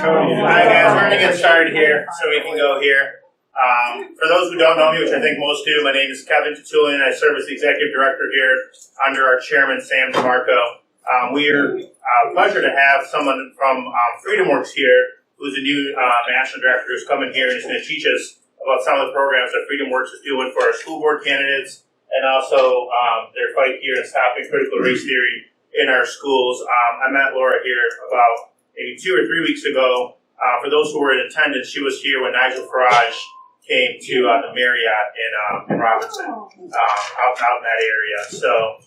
Hi guys, we're going to get started here so we can go here. For those who don't know me, which I think most do, my name is Kevin Tutulian. I serve as the Executive Director here under our Chairman, Sam DeMarco. We are pleasure to have someone from FreedomWorks here, who's a new National Director who's coming here and is going to teach us about some of the programs that FreedomWorks is doing for our school board candidates and also their fight here in stopping critical race theory in our schools. I met Laura here about maybe 2 or 3 weeks ago. For those who were in attendance, she was here when Nigel Farage came to the Marriott in Robinson, out in that area. So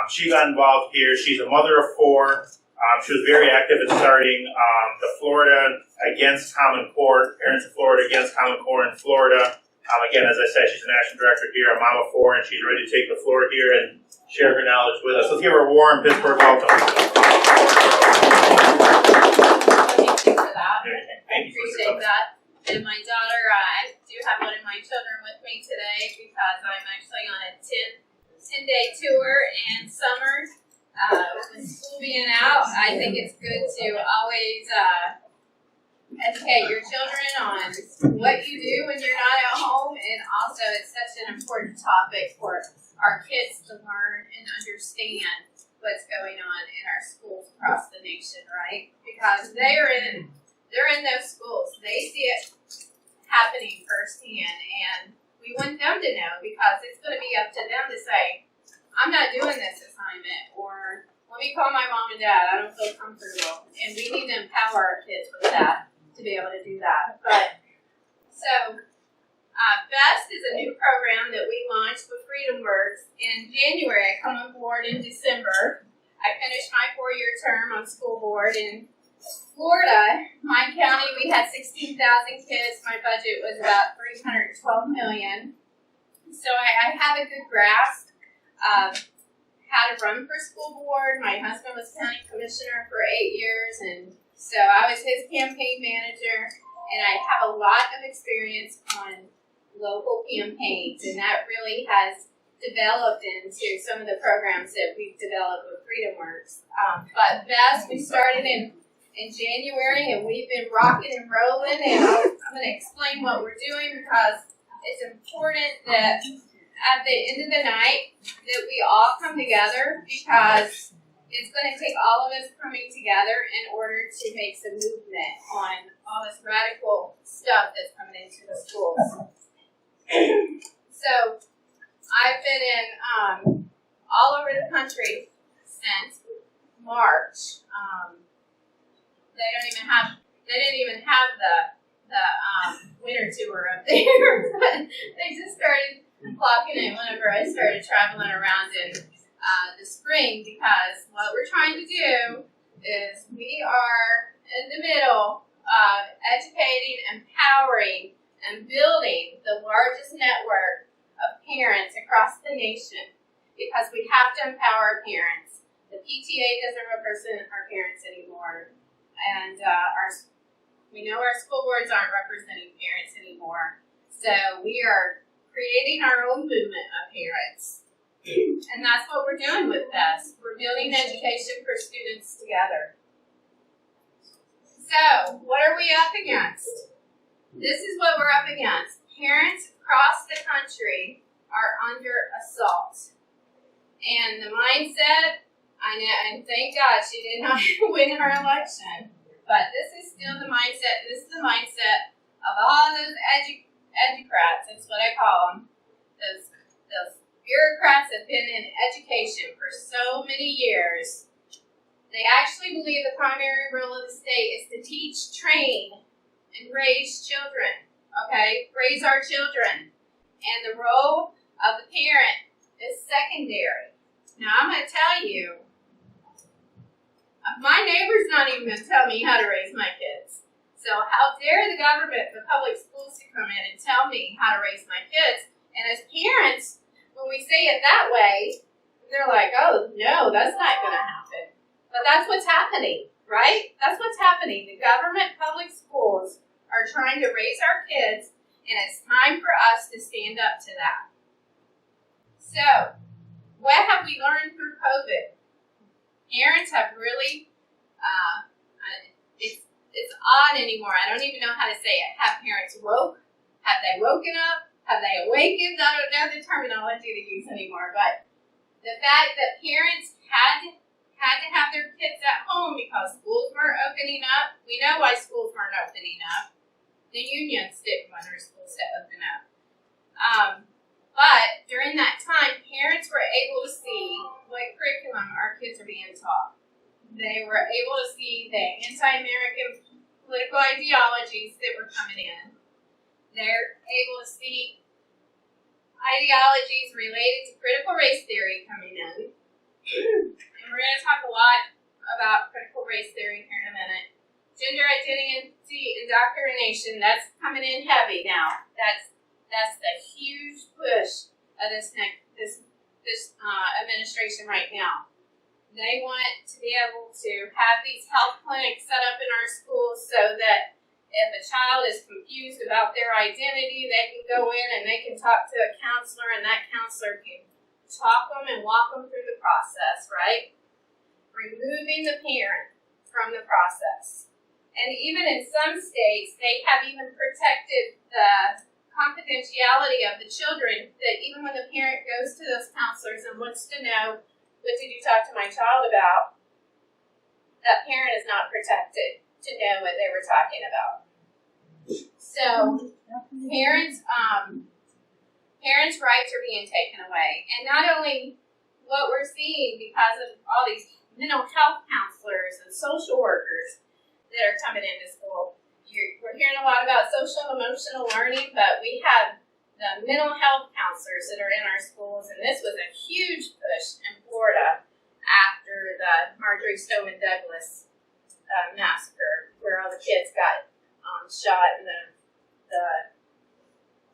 she got involved here. She's a mother of 4. She was very active in starting the Florida Against Common Core, Parents of Florida Against Common Core in Florida. Again, as I said, she's a national director here, a mom of 4, and she's ready to take the floor here and share her knowledge with us. Let's give her a warm Pittsburgh welcome. Thank you for that. I appreciate that. And my daughter, I do have one of my children with me today because I'm actually on a 10-day tour in summer. With school being out, I think it's good to always educate your children on what you do when you're not at home, and also it's such an important topic for our kids to learn and understand what's going on in our schools across the nation, right? Because they're in those schools. They see it happening firsthand, and we want them to know because it's going to be up to them to say, I'm not doing this assignment, or let me call my mom and dad, I don't feel comfortable. And we need to empower our kids with that to be able to do that. But so BEST is a new program that we launched with FreedomWorks in January. I come on board in December. I finished my 4-year term on school board in Florida. My county, we had 16,000 kids. My budget was about $312 million. So I have a good grasp of how to run for school board. My husband was county commissioner for 8 years, and so I was his campaign manager, and I have a lot of experience on local campaigns, and that really has developed into some of the programs that we've developed with FreedomWorks. But BEST, we started in January, and we've been rocking and rolling, and I'm going to explain what we're doing because it's important that at the end of the night that we all come together, because it's going to take all of us coming together in order to make some movement on all this radical stuff that's coming into the schools. So I've been in all over the country since March. They didn't even have the winter tour up there, but they just started clocking in whenever I started traveling around in the spring, because what we're trying to do is we are in the middle of educating, empowering, and building the largest network of parents across the nation, because we have to empower parents. The PTA doesn't represent our parents anymore, and we know our school boards aren't representing parents anymore, so we are creating our own movement of parents. And that's what we're doing with this. We're building education for students together. So, what are we up against? This is what we're up against. Parents across the country are under assault. And the mindset, I know, and thank God she did not win her election, but this is still the mindset. This is the mindset of all those educrats, that's what I call them. Those bureaucrats have been in education for so many years. They actually believe the primary role of the state is to teach, train, and raise children. Okay? Raise our children. And the role of the parent is secondary. Now, I'm going to tell you, my neighbor's not even going to tell me how to raise my kids. So how dare the government, the public schools, to come in and tell me how to raise my kids? And as parents, when we say it that way, they're like, oh, no, that's not going to happen. But that's what's happening, right? That's what's happening. The government public schools are trying to raise our kids, and it's time for us to stand up to that. So, what have we learned through COVID? Parents have really, it's odd anymore. I don't even know how to say it. Have parents woke? Have they woken up? Have they awakened? I don't know the terminology to use anymore, but the fact that parents had to have their kids at home because schools weren't opening up. We know why schools weren't opening up. The unions didn't want our schools to open up. But during that time, parents were able to see what curriculum our kids are being taught. They were able to see the anti-American political ideologies that were coming in. They're able to see ideologies related to critical race theory coming in. And we're going to talk a lot about critical race theory here in a minute. Gender identity indoctrination, that's coming in heavy now. That's the huge push of this administration right now. They want to be able to have these health clinics set up in our schools so that if a child is confused about their identity, they can go in and they can talk to a counselor, and that counselor can talk them and walk them through the process, right? Removing the parent from the process. And even in some states, they have even protected the confidentiality of the children, that even when the parent goes to those counselors and wants to know, what did you talk to my child about? That parent is not protected to know what they were talking about. So parents' rights are being taken away. And not only what we're seeing because of all these mental health counselors and social workers that are coming into school. We're hearing a lot about social and emotional learning, but we have the mental health counselors that are in our schools, and this was a huge push in Florida after the Marjorie Stoneman Douglas massacre, where all the kids got shot and the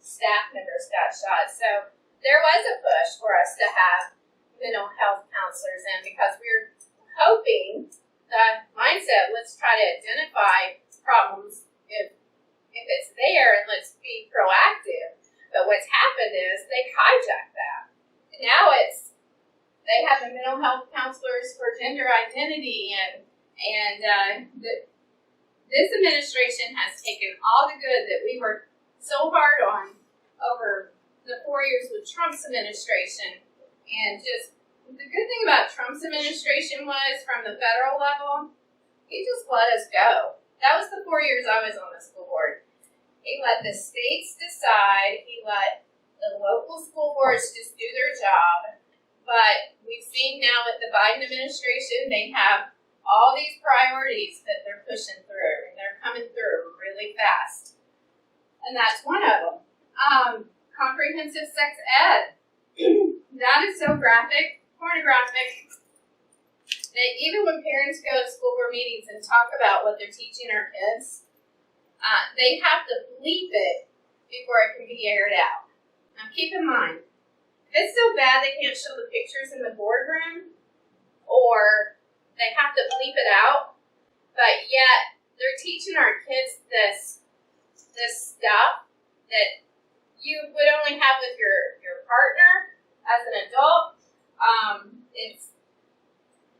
staff members got shot. So there was a push for us to have mental health counselors in, because we're hoping the mindset, let's try to identify problems if it's there, and let's be proactive. But what's happened is they've hijacked that. And now they have the mental health counselors for gender identity, and this administration has taken all the good that we worked so hard on over the 4 years with Trump's administration. And just the good thing about Trump's administration was, from the federal level, he just let us go. That was the 4 years I was on the school board. He let the states decide. He let the local school boards just do their job. But we've seen now with the Biden administration, they have all these priorities that they're pushing through, and they're coming through really fast. And that's one of them. Comprehensive sex ed. That is so graphic, pornographic, that even when parents go to school board meetings and talk about what they're teaching our kids, they have to bleep it before it can be aired out. Now keep in mind, if it's so bad they can't show the pictures in the boardroom, or they have to bleep it out, but yet they're teaching our kids this stuff that you would only have with your partner as an adult.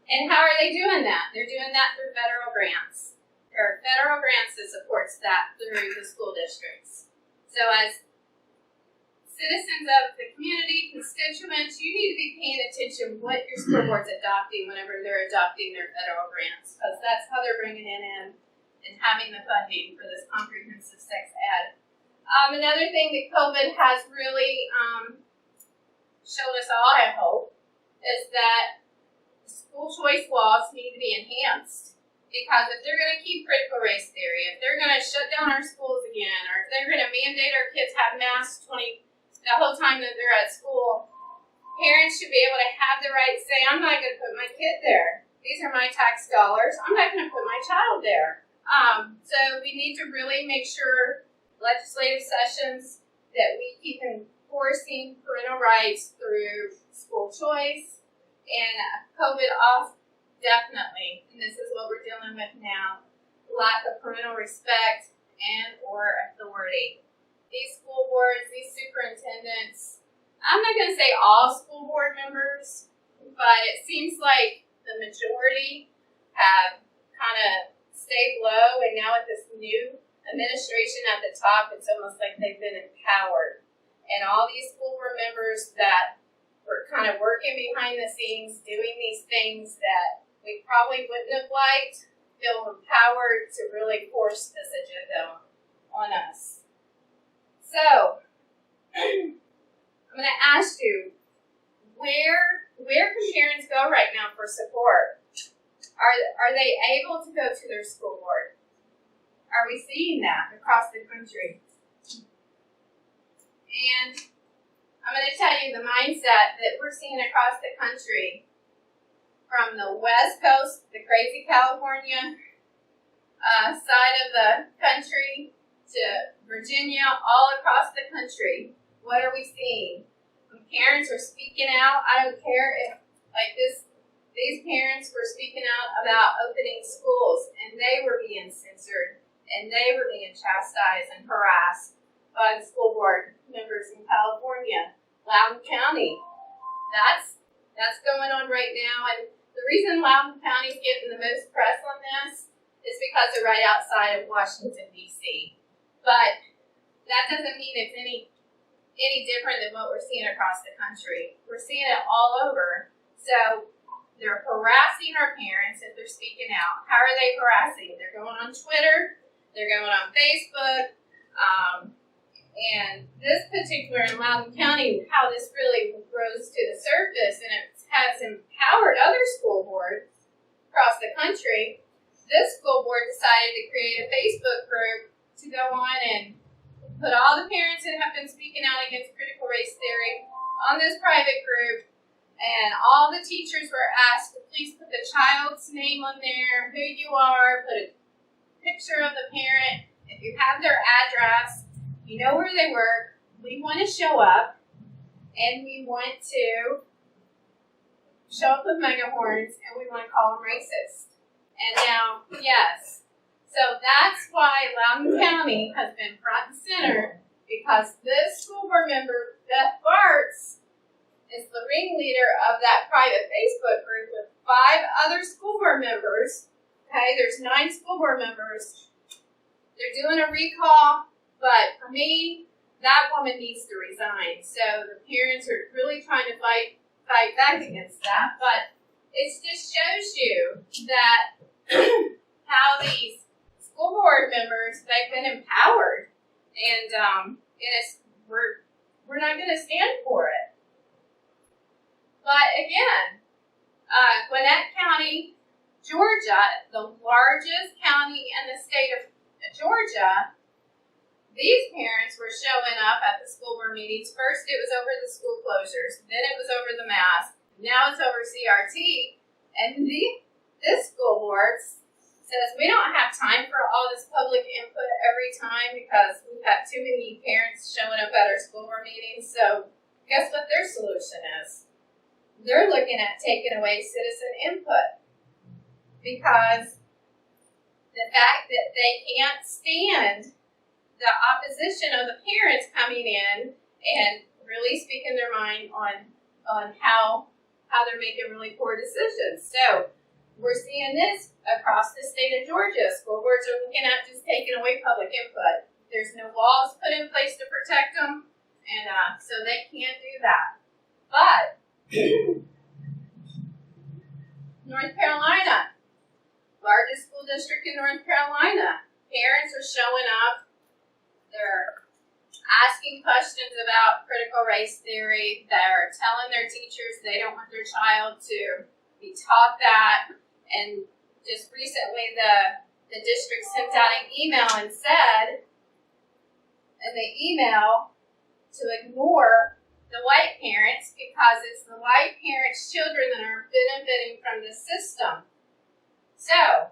And how are they doing that? They're doing that through federal grants. There are federal grants that supports that through the school districts. So as citizens of the community, constituents, you need to be paying attention what your school board's adopting whenever they're adopting their federal grants, because that's how they're bringing it in and having the funding for this comprehensive sex ed. Another thing that COVID has really showed us all, I hope, is that school choice laws need to be enhanced. Because if they're going to keep critical race theory, if they're going to shut down our schools again, or if they're going to mandate our kids have masks the whole time that they're at school, parents should be able to have the right to say, I'm not going to put my kid there. These are my tax dollars. I'm not going to put my child there. So we need to really make sure legislative sessions that we keep enforcing parental rights through school choice, and COVID off. Definitely, and this is what we're dealing with now, lack of parental respect and or authority. These school boards, these superintendents, I'm not going to say all school board members, but it seems like the majority have kind of stayed low, and now with this new administration at the top, it's almost like they've been empowered. And all these school board members that were kind of working behind the scenes, doing these things that we probably wouldn't have liked, feel empowered to really force this agenda on us. So, I'm going to ask you, where can parents go right now for support? Are they able to go to their school board? Are we seeing that across the country? And I'm going to tell you the mindset that we're seeing across the country, from the West Coast, the crazy California side of the country, to Virginia, all across the country. What are we seeing? When parents are speaking out, I don't care if, like these parents were speaking out about opening schools, and they were being censored, and they were being chastised and harassed by the school board members in California, Loudoun County. That's going on right now, and the reason Loudoun County is getting the most press on this is because they're right outside of Washington, D.C. But that doesn't mean it's any different than what we're seeing across the country. We're seeing it all over. So they're harassing our parents if they're speaking out. How are they harassing? They're going on Twitter. They're going on Facebook. And this particular in Loudoun County, how this really rose to the surface, and it has empowered other school boards across the country. This school board decided to create a Facebook group to go on and put all the parents that have been speaking out against critical race theory on this private group, and all the teachers were asked to please put the child's name on there, who you are, put a picture of the parent, if you have their address, you know where they work, we want to show up, and we want to show up with megahorns, and we want to call them racist. And now, yes, so that's why Loudoun County has been front and center, because this school board member, Beth Bartz, is the ringleader of that private Facebook group with 5 other school board members. Okay, there's 9 school board members. They're doing a recall, but for me, that woman needs to resign. So the parents are really trying to fight back against that. But it just shows you that how these school board members, they've been empowered, and we're not going to stand for it. But again, Gwinnett County, Georgia, the largest county in the state of Georgia, these parents were showing up at the school board meetings. First, it was over the school closures. Then it was over the mask. Now it's over CRT. And this school board says we don't have time for all this public input every time because we've got too many parents showing up at our school board meetings. So guess what their solution is? They're looking at taking away citizen input, because the fact that they can't stand the opposition of the parents coming in and really speaking their mind on how they're making really poor decisions. So we're seeing this across the state of Georgia. School boards are looking at just taking away public input. There's no laws put in place to protect them, and so they can't do that. But North Carolina, largest school district in North Carolina, parents are showing up. They're asking questions about critical race theory. They're telling their teachers they don't want their child to be taught that. And just recently, the district sent out an email and said in the email to ignore the white parents because it's the white parents' children that are benefiting from the system. So,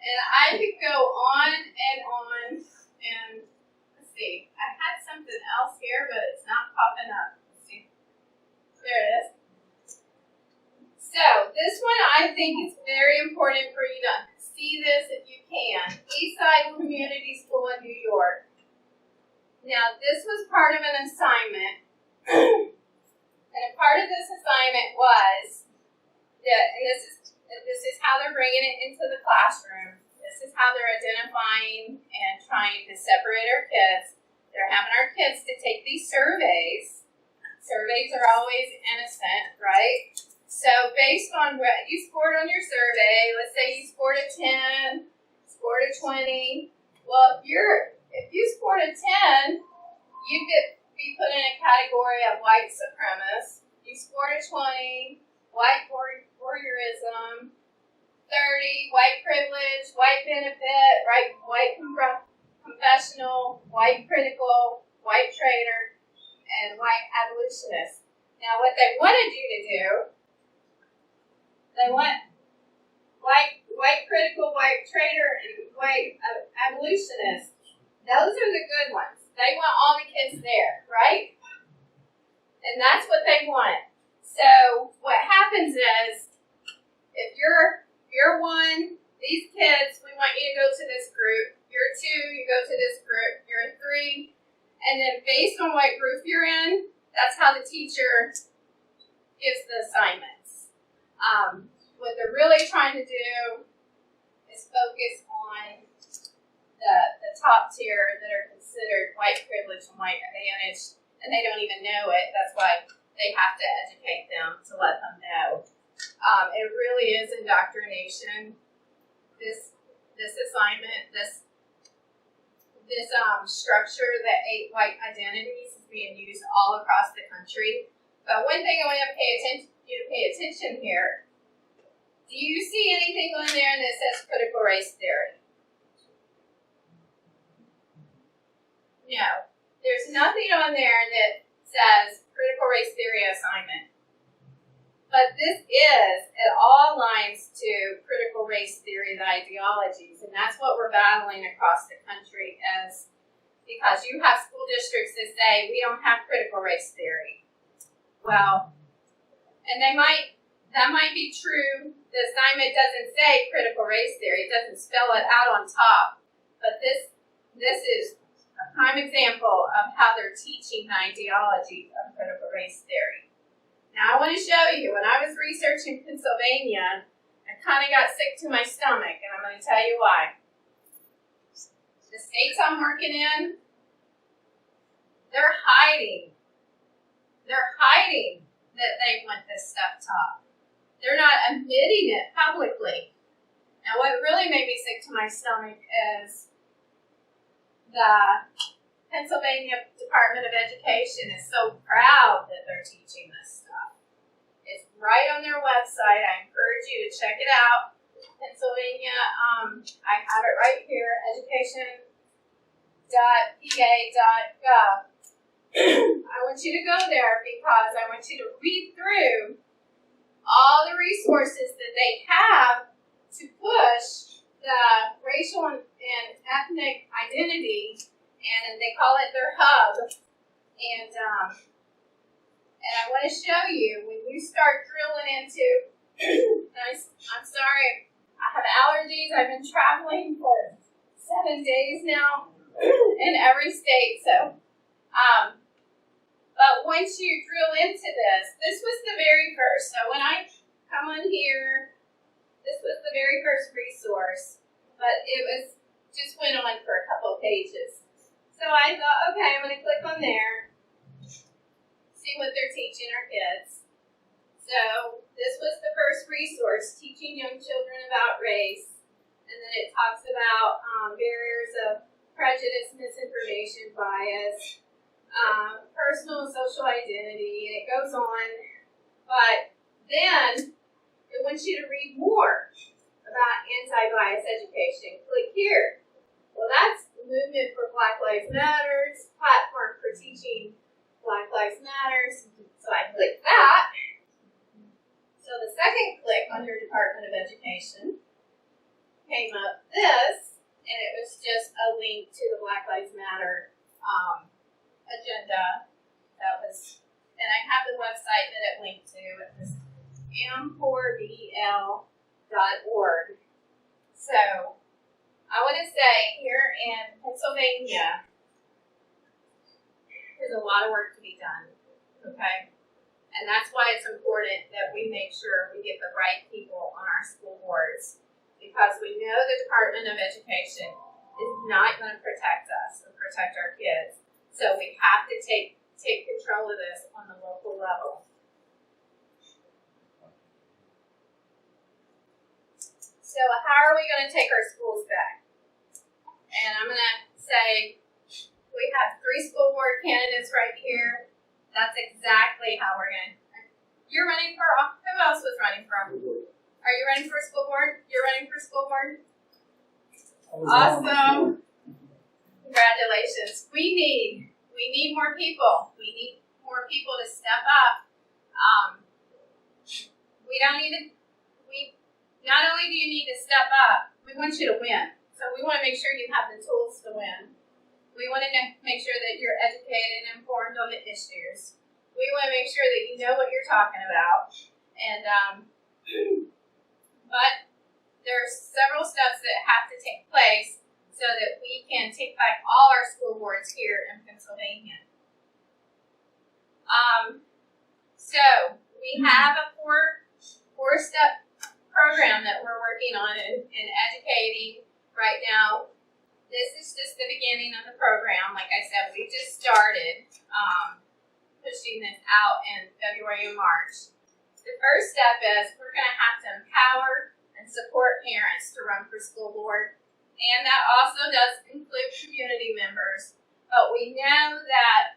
and I could go on, and let's see, I had something else here, but it's not popping up. Let's see. There it is. So, this one I think is very important for you to see this if you can. Eastside Community School in New York. Now, this was part of an assignment, and a part of this assignment was that, and this is This is how they're bringing it into the classroom. This is how they're identifying and trying to separate our kids. They're having our kids to take these surveys. Surveys are always innocent, right? So based on what you scored on your survey, let's say you scored a 10, scored a 20. Well, if you scored a 10, you could be put in a category of white supremacist. You scored a 20, white voyeurism. 30, white privilege, white benefit, white confessional, white critical, white traitor, and white abolitionist. Now, what they wanted you to do, they want white critical, white traitor, and white abolitionist. Those are the good ones. They want all the kids there, right? And that's what they want. So what happens is, if you're one, these kids, we want you to go to this group. You're two, you go to this group. You're three. And then based on what group you're in, that's how the teacher gives the assignments. What they're really trying to do is focus on the top tier that are considered white privilege and white advantage, and they don't even know it. That's why they have to educate them to let them know. It really is indoctrination. This assignment, this structure, the 8 white identities, is being used all across the country. But one thing I want to you to pay attention here. Do you see anything on there that says critical race theory? No. There's nothing on there that says critical race theory assignment. But this is at all lines to critical race theory, the ideologies, and that's what we're battling across the country, is because you have school districts that say we don't have critical race theory. Well, and that might be true. The assignment doesn't say critical race theory; it doesn't spell it out on top. But this is a prime example of how they're teaching the ideology of critical race theory. Now, I want to show you, when I was researching Pennsylvania, I kind of got sick to my stomach, and I'm going to tell you why. The states I'm working in, they're hiding. They're hiding that they want this stuff taught. They're not admitting it publicly. Now, what really made me sick to my stomach is the Pennsylvania Department of Education is so proud that they're teaching this stuff. It's right on their website. I encourage you to check it out. Pennsylvania, I have it right here, education.pa.gov. I want you to go there because I want you to read through all the resources that they have to push the racial and ethnic identity, and they call it their hub. And I want to show you, when you start drilling into, I'm sorry, I have allergies. I've been traveling for 7 days now in every state. But once you drill into this was the very first. So when I come on here, this was the very first resource, but it just went on for a couple of pages. So I thought, okay, I'm going to click on there, see what they're teaching our kids. So this was the first resource, teaching young children about race. And then it talks about barriers of prejudice, misinformation, bias, personal and social identity, and it goes on. But then it wants you to read more about anti-bias education. Click here. Well, that's the Movement for Black Lives Matters, platform for teaching Black Lives Matters. So I click that. So the second click on your Department of Education came up this, and it was just a link to the Black Lives Matter agenda. That was, and I have the website that it linked to. It was m4bl.org. So I want to say, here in Pennsylvania, there's a lot of work to be done. Okay, And that's why it's important that we make sure we get the right people on our school boards, because we know the Department of Education is not going to protect us or protect our kids. So we have to take control of this on the local level. So how are we going to take our schools back? And I'm going to say we have 3 school board candidates right here. That's exactly how we're going to. You're running for, who else was running for? Are you running for school board? You're running for school board? Awesome. Congratulations. We need more people. We need more people to step up. Not only do you need to step up, we want you to win. So we want to make sure you have the tools to win. We want to make sure that you're educated and informed on the issues. We want to make sure that you know what you're talking about. And but there are several steps that have to take place so that we can take back all our school boards here in Pennsylvania. So we have a four-step program that we're working on and educating right now. This is just the beginning of the program. Like I said, we just started pushing this out in February and March. The first step is we're going to have to empower and support parents to run for school board. And that also does include community members. But we know that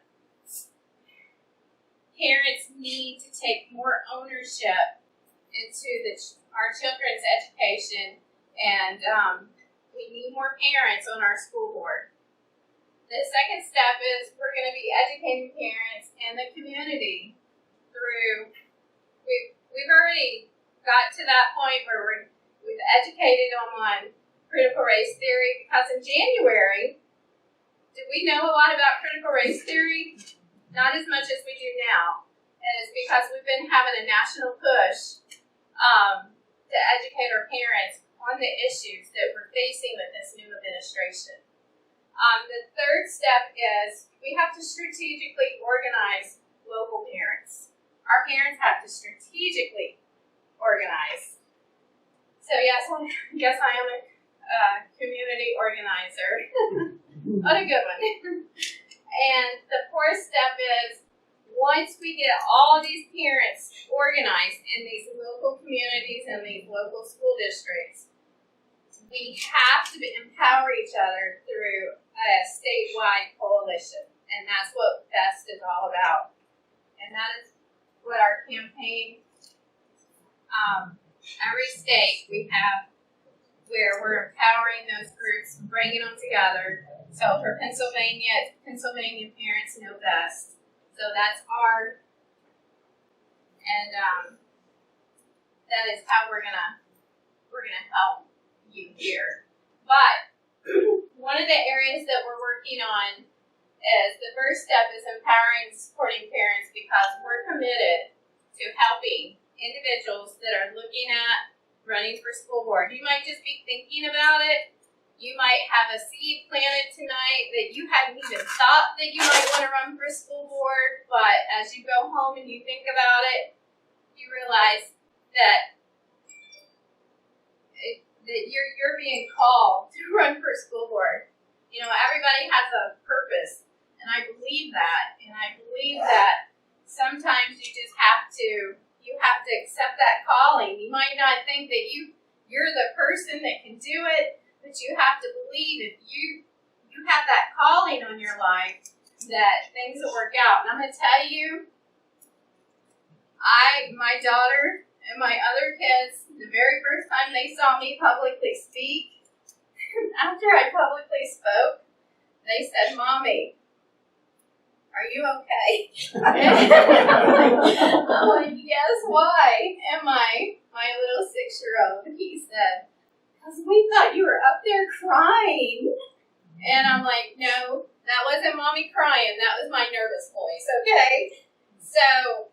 parents need to take more ownership into our children's education, and we need more parents on our school board. The second step is we're going to be educating parents and the community through, we've already got to that point where we've educated them on critical race theory, because in January, did we know a lot about critical race theory? Not as much as we do now. And it's because we've been having a national push to educate our parents on the issues that we're facing with this new administration. The third step is we have to strategically organize local parents. Our parents have to strategically organize. So yes, I guess I am a community organizer. What a good one. And the fourth step is once we get all these parents organized in these local communities and these local school districts, we have to empower each other through a statewide coalition. And that's what BEST is all about. And that is what our campaign, every state we have where we're empowering those groups and bringing them together. So for Pennsylvania, Pennsylvania parents know best. So that's that is how we're gonna help you here. But one of the areas that we're working on is the first step is empowering and supporting parents, because we're committed to helping individuals that are looking at running for school board. You might just be thinking about it. You might have a seed planted tonight that you hadn't even thought that you might want to run for school board, but as you go home and you think about it, you realize that you're being called to run for school board. You know, everybody has a purpose, and I believe that. And I believe that sometimes you just have to accept that calling. You might not think that you're the person that can do it, but you have to believe if you have that calling on your life that things will work out. And I'm going to tell you, my daughter and my other kids, the very first time they saw me publicly speak, after I publicly spoke, they said, "Mommy, are you okay?" I'm like, "Yes, why?" And my little 6-year-old, he said, "Because we thought you were up there crying." And I'm like, "No, that wasn't Mommy crying. That was my nervous voice, okay?" So,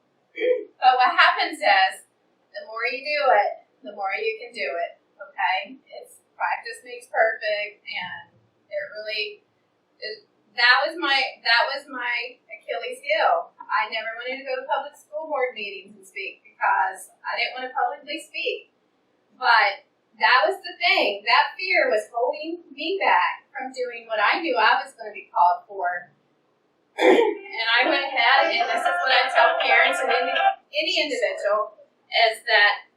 but what happens is, the more you do it, the more you can do it, okay? It's practice makes perfect, and it really, that was my Achilles heel. I never wanted to go to public school board meetings and speak because I didn't want to publicly speak. But that was the thing. That fear was holding me back from doing what I knew I was going to be called for. And I went ahead, and this is what I tell parents and any individual, is that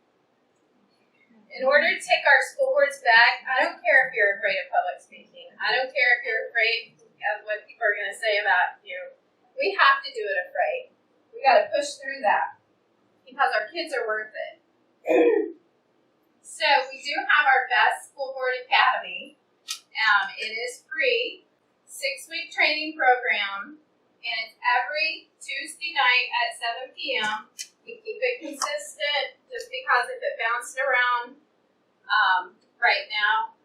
in order to take our school boards back, I don't care if you're afraid of public speaking. I don't care if you're afraid of what people are going to say about you. We have to do it afraid. We got to push through that because our kids are worth it. So we do have our best school board academy. It is free, 6-week training program, and it's every Tuesday night at 7 p.m. We keep it consistent just because if it bounced around right now,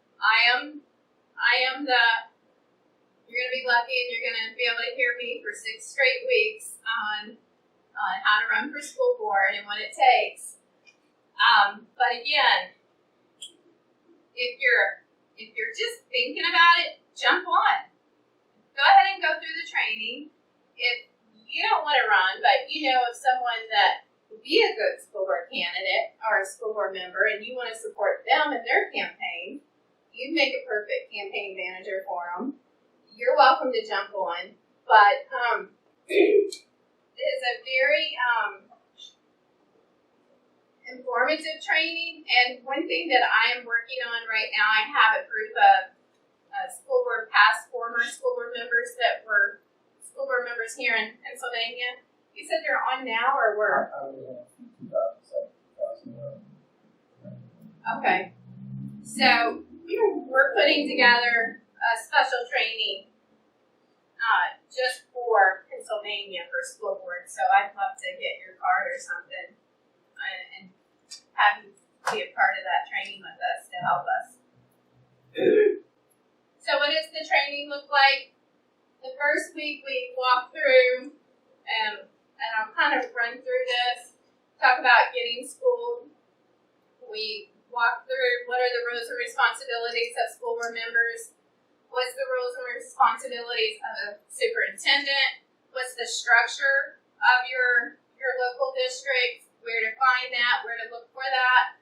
you're going to be lucky and you're going to be able to hear me for 6 straight weeks on how to run for school board and what it takes. But again, if you're just thinking about it, jump on. Go ahead and go through the training. If you don't want to run, but you know of someone that would be a good school board candidate or a school board member and you want to support them in their campaign, you'd make a perfect campaign manager for them. You're welcome to jump on. But it is a very informative training. And one thing that I am working on right now, I have a group of school board past former school board members that were school board members here in Pennsylvania. You said they're on now, or were? Okay. So we're putting together a special training just for Pennsylvania for school board. So I'd love to get your card or something and have you be a part of that training with us to help us. So what does the training look like? The first week we walk through, and I'll kind of run through this, talk about getting schooled. We walk through what are the roles and responsibilities of school board members, what's the roles and responsibilities of a superintendent, what's the structure of your local district, where to find that, where to look for that.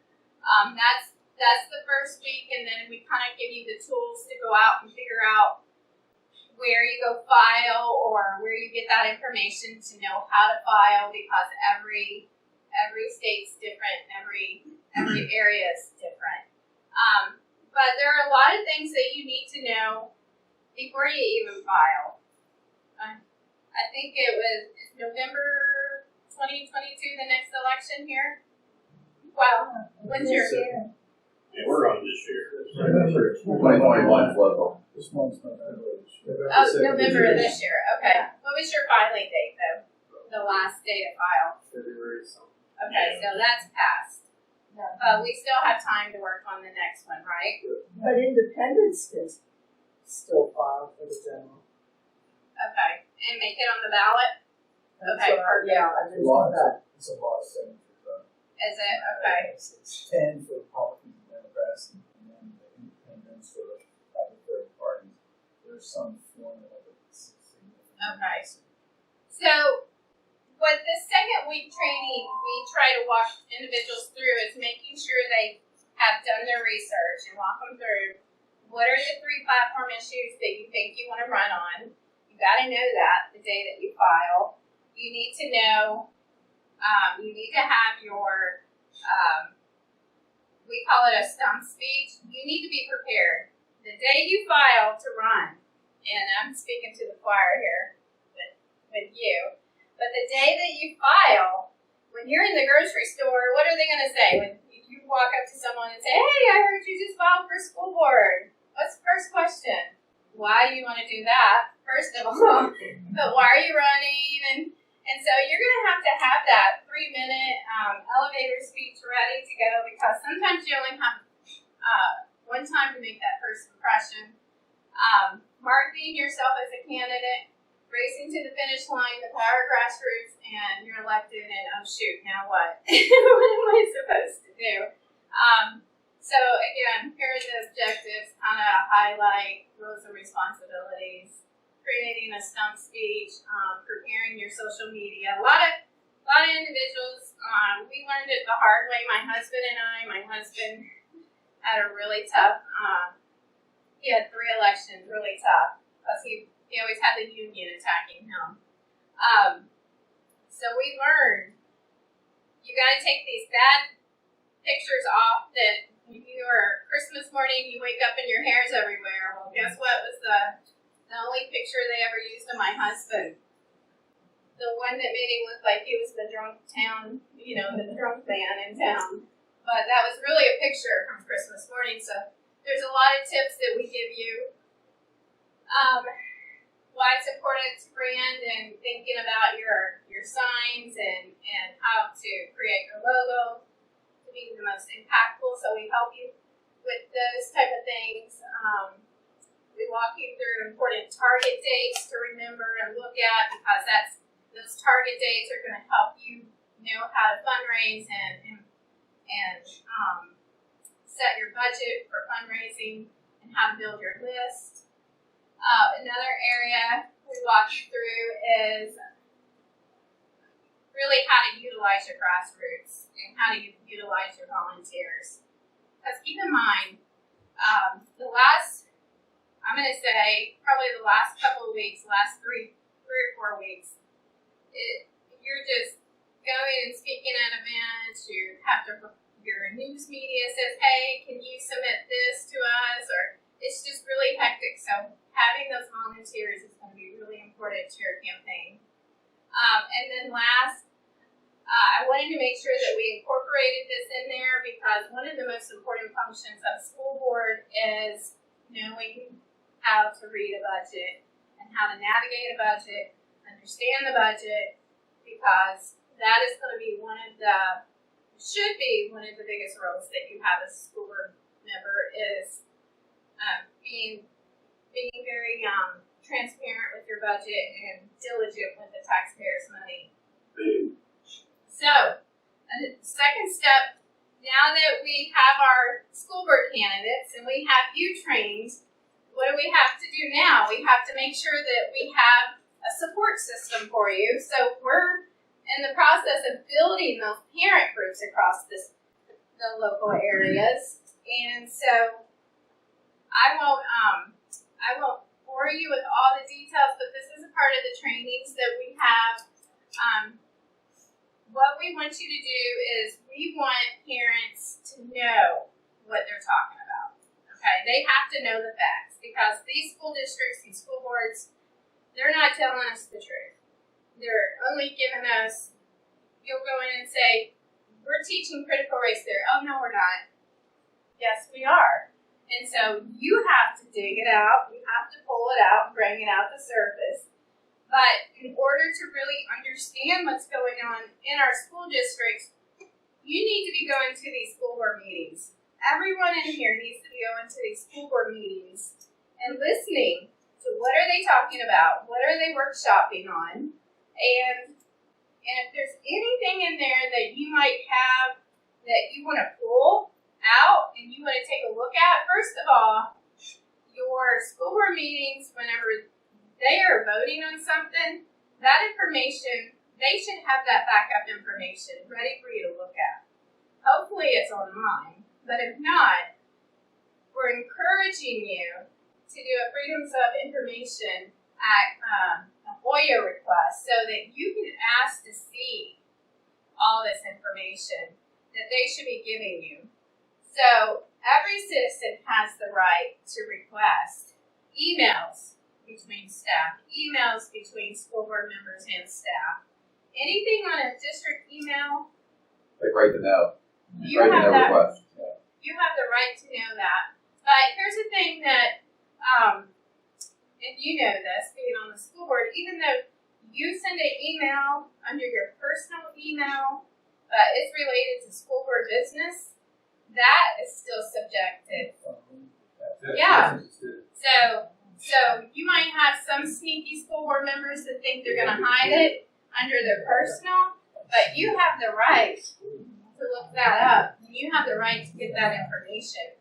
That's the first week, and then we kind of give you the tools to go out and figure out where you go file or where you get that information to know how to file, because every state's different, every area is different. But there are a lot of things that you need to know before you even file. I think it was November 2022, the next election here. Well, when's your year? Yeah, we're on this year. 2021 local. This one's not Oh, November of this year. Okay. What was your filing date, though? The last day to file? February. Okay, so that's passed. We still have time to work on the next one, right? But independents can still file for the general. Okay. And make it on the ballot? That's Okay, what perfect. Yeah, I just saw that. It's a lot of signatures. Is it? Okay. It's 10 for Republicans and Democrats, and then the independents for other third parties. There's some formula that's significant. Okay. So, what the second week training we try to walk individuals through is making sure they have done their research and walk them through what are the 3 platform issues that you think you want to run on. You got to know that the day that you file. You need to know, you need to have your, we call it a stump speech. You need to be prepared. The day you file to run, and I'm speaking to the choir here with you, but the day that you file, when you're in the grocery store, what are they going to say? When you walk up to someone and say, hey, I heard you just filed for school board. What's the first question? Why do you want to do that, first of all? But why are you running? And so you're going to have that 3-minute elevator speech ready to go, because sometimes you only have one time to make that first impression. Marketing yourself as a candidate, racing to the finish line, the power of grassroots, and you're elected, and oh shoot, now what? What am I supposed to do? So again, here are the objectives, kind of highlight roles and responsibilities. creating a stump speech, preparing your social media. A lot of individuals, we learned it the hard way. My husband had a really tough, he had 3 elections, really tough, because he always had the union attacking him. So we learned, you gotta take these bad pictures off that you are Christmas morning, you wake up and your hair's everywhere. Well, guess what was the only picture they ever used of my husband? The one that made him look like he was the drunk man in town. But that was really a picture from Christmas morning. So there's a lot of tips that we give you. Why it's important to brand and thinking about your signs and how to create your logo to be the most impactful. So we help you with those type of things. We walk you through important target dates to remember and look at, because those target dates are going to help you know how to fundraise and set your budget for fundraising and how to build your list. Another area we walk you through is really how to utilize your grassroots and how to utilize your volunteers. Because keep in mind, I'm going to say probably the last couple of weeks, last three or 4 weeks, you're just going and speaking at events. You have to, your news media says, hey, can you submit this to us? Or it's just really hectic. So having those volunteers is going to be really important to your campaign. And then last, I wanted to make sure that we incorporated this in there, because one of the most important functions of a school board is knowing how to read a budget and how to navigate a budget, understand the budget, because that is going to be should be one of the biggest roles that you have as a school board member, is being very transparent with your budget and diligent with the taxpayers' money. So, the second step, now that we have our school board candidates and we have you trained, what do we have to do now? We have to make sure that we have a support system for you. So we're in the process of building those parent groups across the local areas. And so I won't bore you with all the details, but this is a part of the trainings that we have. What we want you to do is we want parents to know what they're talking about. Okay, they have to know the facts, because these school districts, these school boards, they're not telling us the truth. They're only giving us, you'll go in and say, we're teaching critical race theory. Oh, no, we're not. Yes, we are. And so you have to dig it out. You have to pull it out, bring it out the surface. But in order to really understand what's going on in our school districts, you need to be going to these school board meetings. Everyone in here needs to be going to these school board meetings and listening to what are they talking about, what are they workshopping on, and if there's anything in there that you might have that you want to pull out and you want to take a look at, first of all, your school board meetings, whenever they are voting on something, that information, they should have that backup information ready for you to look at. Hopefully it's online, but if not, we're encouraging you to do a Freedoms of Information Act, a FOIA request, so that you can ask to see all this information that they should be giving you. So every citizen has the right to request emails between staff, emails between school board members and staff. Anything on a district email, Like right to know. you Right to have know that. request. Yeah. You have the right to know that. But here's the thing that, and you know this, being on the school board, even though you send an email under your personal email, but it's related to school board business, that is still subjective. Yeah. So you might have some sneaky school board members that think they're going to hide it under their personal, but you have the right to look that up. You have the right to get that information.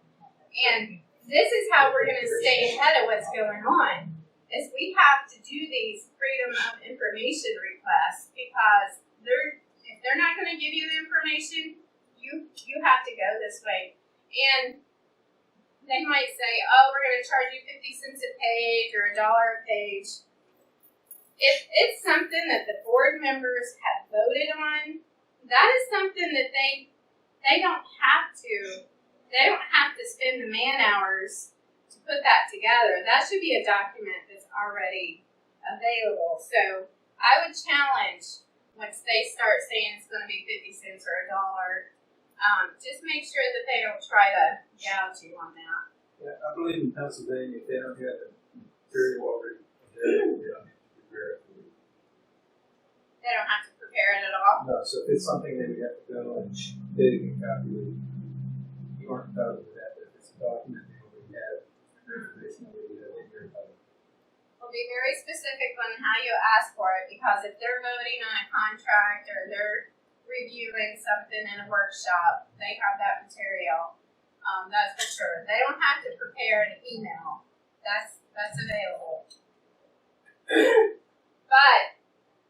And this is how we're going to stay ahead of what's going on, is we have to do these freedom of information requests because if they're not going to give you the information, you have to go this way. And they might say, oh, we're going to charge you 50 cents a page or $1 a page. If it's something that the board members have voted on, that is something that they don't have to. They don't have to spend the man hours to put that together. That should be a document that's already available. So I would challenge once they start saying it's going to be 50 cents or $1, just make sure that they don't try to gouge you on that. Yeah, I believe in Pennsylvania, if they don't have the material already available, they don't have to prepare it for you. They don't have to prepare it at all. No, so if it's something that we have to go and dig and calculate, you aren't entitled to that. If it's a document they already have, information already have in your title. Well, be very specific on how you ask for it because if they're voting on a contract or they're reviewing something in a workshop, they have that material. That's for sure. They don't have to prepare an email. That's available. But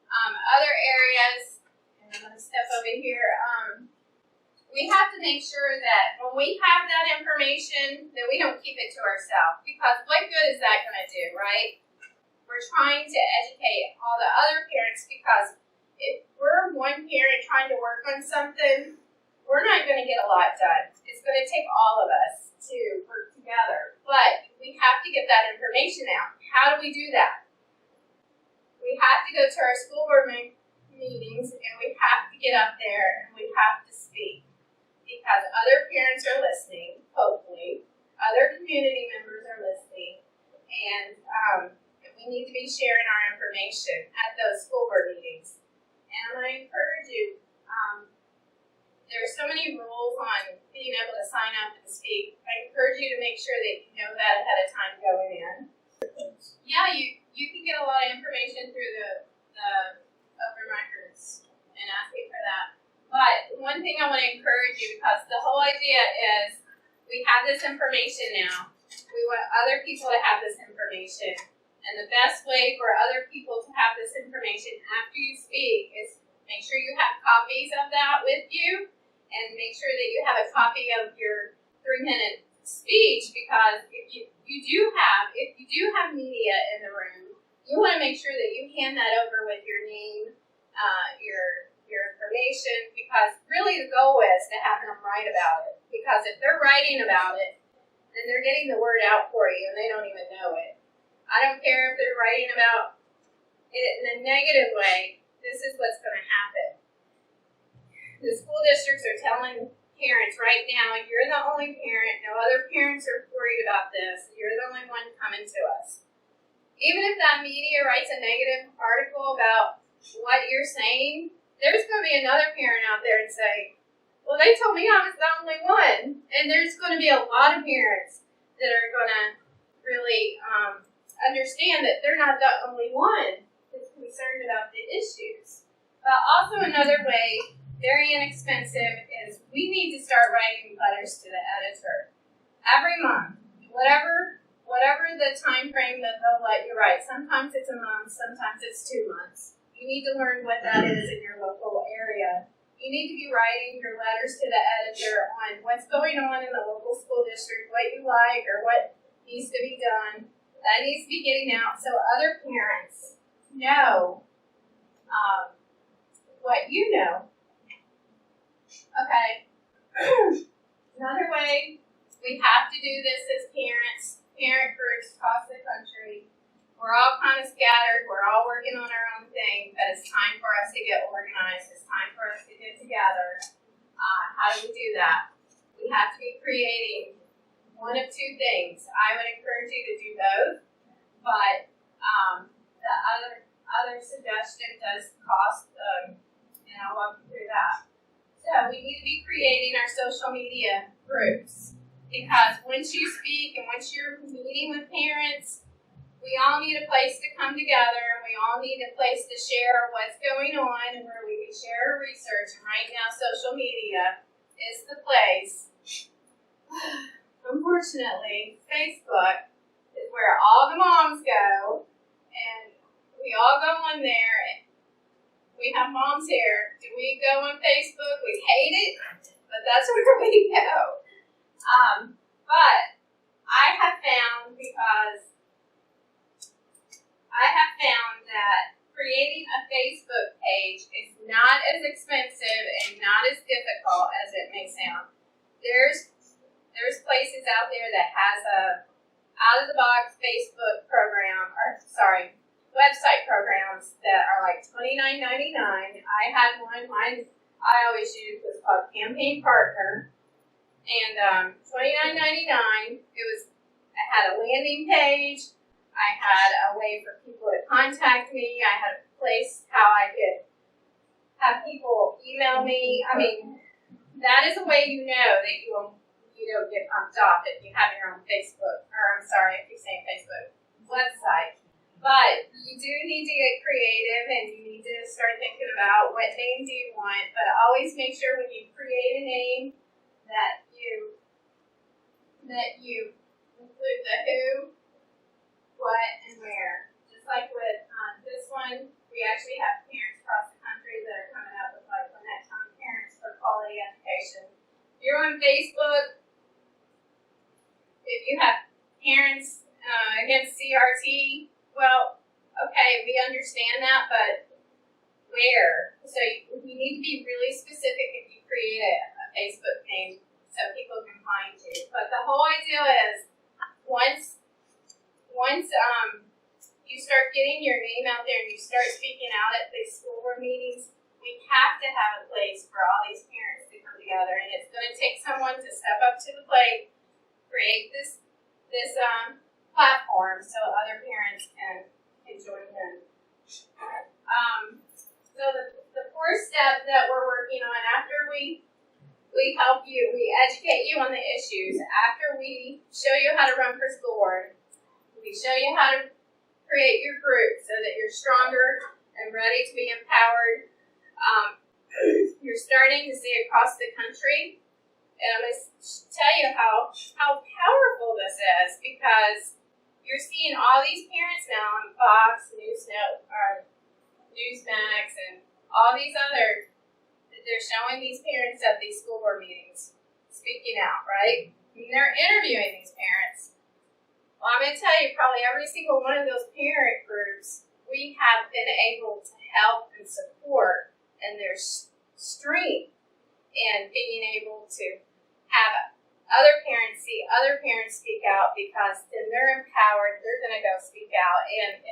other areas, and I'm going to step over here. We have to make sure that when we have that information, that we don't keep it to ourselves. Because what good is that going to do, right? We're trying to educate all the other parents because if we're one parent trying to work on something, we're not going to get a lot done. It's going to take all of us to work together. But we have to get that information out. How do we do that? We have to go to our school board meetings and we have to get up there and we have to speak. Because other parents are listening, hopefully. Other community members are listening. And we need to be sharing our information at those school board meetings. And I encourage you, there are so many rules on being able to sign up and speak. I encourage you to make sure that you know that ahead of time going in. Yeah, you can get a lot of information through the open records and asking for that. But one thing I want to encourage you, because the whole idea is we have this information now. We want other people to have this information. And the best way for other people to have this information after you speak is make sure you have copies of that with you and make sure that you have a copy of your 3-minute speech because if you do have media in the room, you want to make sure that you hand that over with your name, your information, because really the goal is to have them write about it. Because if they're writing about it, then they're getting the word out for you and they don't even know it. I don't care if they're writing about it in a negative way, this is what's going to happen. The school districts are telling parents right now, you're the only parent, no other parents are worried about this, you're the only one coming to us. Even if that media writes a negative article about what you're saying, there's going to be another parent out there and say, well, they told me I was the only one. And there's going to be a lot of parents that are going to really understand that they're not the only one that's concerned about the issues. But also another way, very inexpensive, is we need to start writing letters to the editor. Every month, whatever the time frame that they'll let you write. Sometimes it's a month, sometimes it's 2 months. You need to learn what that is in your local area. You need to be writing your letters to the editor on what's going on in the local school district, what you like or what needs to be done. That needs to be getting out so other parents know what you know. Okay. Another way we have to do this as parents, parent groups across the country. We're all kind of scattered. We're all working on our own thing, but it's time for us to get organized. It's time for us to get together. How do we do that? We have to be creating one of two things. I would encourage you to do both, but the other suggestion does cost, and I'll walk you through that. So we need to be creating our social media groups because once you speak and once you're meeting with parents, we all need a place to come together and we all need a place to share what's going on and where we can share our research. And right now, social media is the place. Unfortunately, Facebook is where all the moms go we all go on there, and we have moms here. Do we go on Facebook? We hate it, but that's where we go. But I have found that creating a Facebook page is not as expensive and not as difficult as it may sound. There's places out there that has a out of the box Facebook program, website programs that are like $29.99. I had one, mine I always used was called Campaign Partner, and $29.99. I had a landing page. I had a way for people to contact me. I had a place how I could have people email me. I mean, that is a way you know that you don't get pumped off if you have your own Facebook, or I'm sorry if you're saying Facebook website. But you do need to get creative, and you need to start thinking about what name do you want. But always make sure when you create a name that you include the who, what, and where. Just like with this one, we actually have parents across the country that are coming up with like Lynette Town Parents for Quality Education. If you're on Facebook, if you have parents against CRT, well, okay, we understand that, but where? So you need to be really specific if you create a Facebook name so people can find you. But the whole idea is once you start getting your name out there and you start speaking out at these school board meetings, we have to have a place for all these parents to come together, and it's going to take someone to step up to the plate, create this platform so other parents can join in. So the fourth step that we're working on after we help you, we educate you on the issues. After we show you how to run for school board, we show you how to create your group so that you're stronger and ready to be empowered. You're starting to see across the country, and I'm going to tell you how powerful this is, because you're seeing all these parents now on Fox, Newsmax, and all these other. They're showing these parents at these school board meetings speaking out, right? And they're interviewing these parents. Well, I'm going to tell you, probably every single one of those parent groups, we have been able to help and support, and there's strength in being able to have other parents see other parents speak out, because then they're empowered, they're going to go speak out. And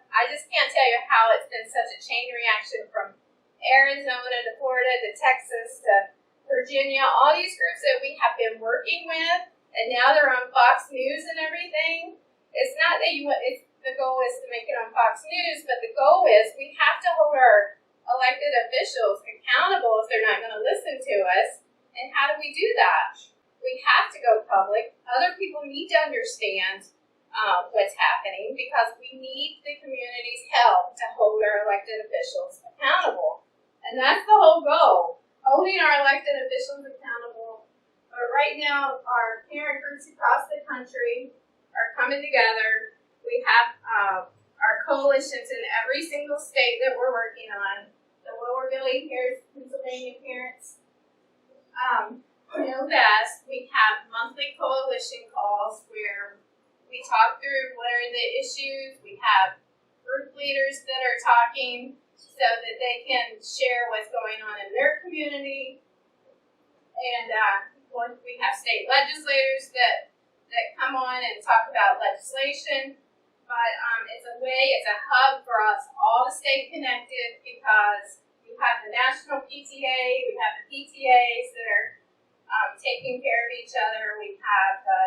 I just can't tell you how it's been such a chain reaction from Arizona to Florida to Texas to Virginia, all these groups that we have been working with, and now they're on Fox News and everything. It's not that the goal is to make it on Fox News, but the goal is we have to hold our elected officials accountable if they're not going to listen to us. And how do we do that? We have to go public. Other people need to understand what's happening, because we need the community's help to hold our elected officials accountable. And that's the whole goal, holding our elected officials accountable. But right now, our parent groups across the country are coming together. We have our coalitions in every single state that we're working on. The Lower Billy here, Pennsylvania parents know best. We have monthly coalition calls where we talk through what are the issues. We have group leaders that are talking so that they can share what's going on in their community. And we have state legislators that come on and talk about legislation. But it's a hub for us all to stay connected, because we have the national PTA, we have the PTAs that are taking care of each other, we have the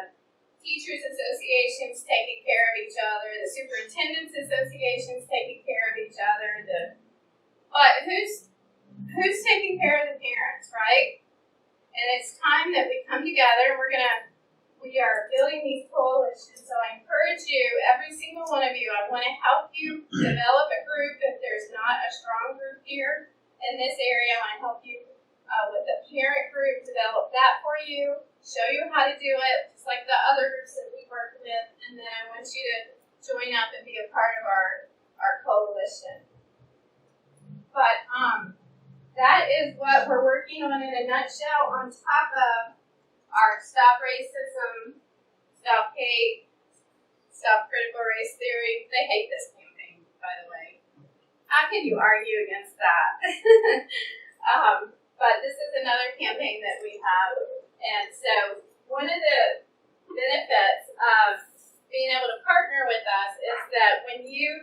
teachers associations taking care of each other, the superintendents associations taking care of each other. But who's taking care of the parents, right? And it's time that we come together. We are building these coalitions. So I encourage you, every single one of you, I want to help you develop a group. If there's not a strong group here in this area, I help you with the parent group, develop that for you, show you how to do it, just like the other groups that we work with. And then I want you to join up and be a part of our coalition. is what we're working on in a nutshell on top of our Stop Racism, Stop Hate, Stop Critical Race Theory. They hate this campaign, by the way. How can you argue against that? But this is another campaign that we have. And so one of the benefits of being able to partner with us is that when you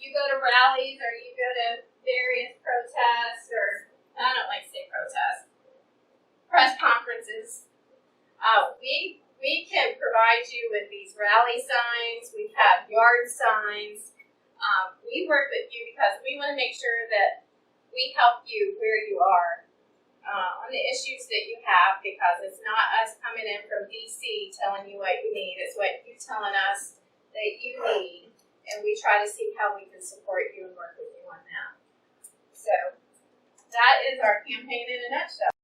go to rallies or you go to various protests, or I don't like to say protests, press conferences, we can provide you with these rally signs. We have yard signs. We work with you because we want to make sure that we help you where you are on the issues that you have, because it's not us coming in from DC telling you what you need. It's what you telling us that you need, and we try to see how we can support you and work with you on that. So that is our campaign in a nutshell.